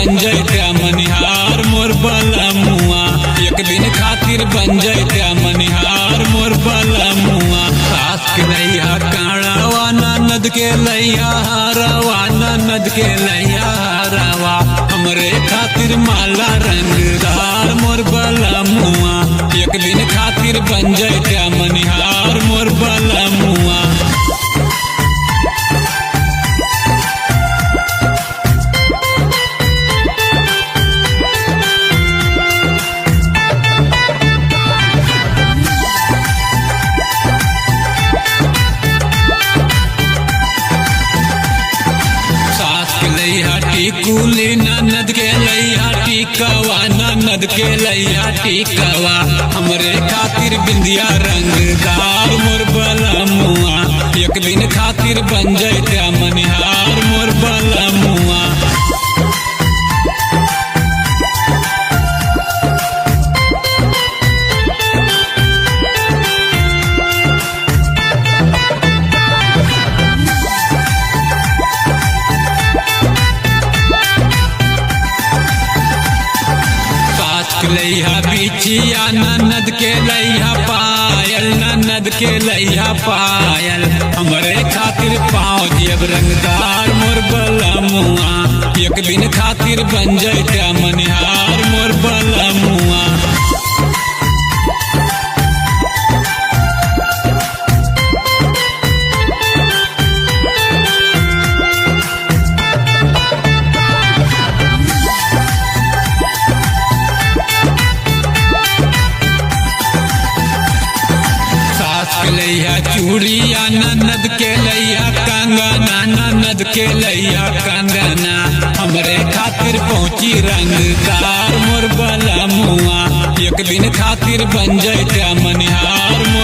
बन जैता मनिहार मोर बलमुआ। एक दिन खातिर बन जैता मनिहार मोर बलमुआ। सास के लैया काड़ावा ननद के लैया हारवा ननद के लैया हारवा हमरे खातिर माला रंगदार मोर बलमुआ। एक दिन खातिर बन जैता मनिहार मोर बलमुआ। टिकुली ननद के लैया टिकवा ननद के लैया टिकवा हमरे खातिर बिंदिया रंगदार मोर बलमुआ। एक दिन खातिर बन जैता मनिहार मोर बलमुआ। लैया बिछिया ननद के लैया पायल ननद के लैया पायल हमरे खातिर पाँव जेब रंगदार मोर बलमुआ। एक दिन खातिर बन जैता मनिहार मोर बलमुआ। लैया चूड़िया ननद के लैया कंगना ननद के लैया कंगना हमरे खातिर पहुँची रंगदार मोर बलमुआ। एक दिन खातिर बन जैता मनिहार मोर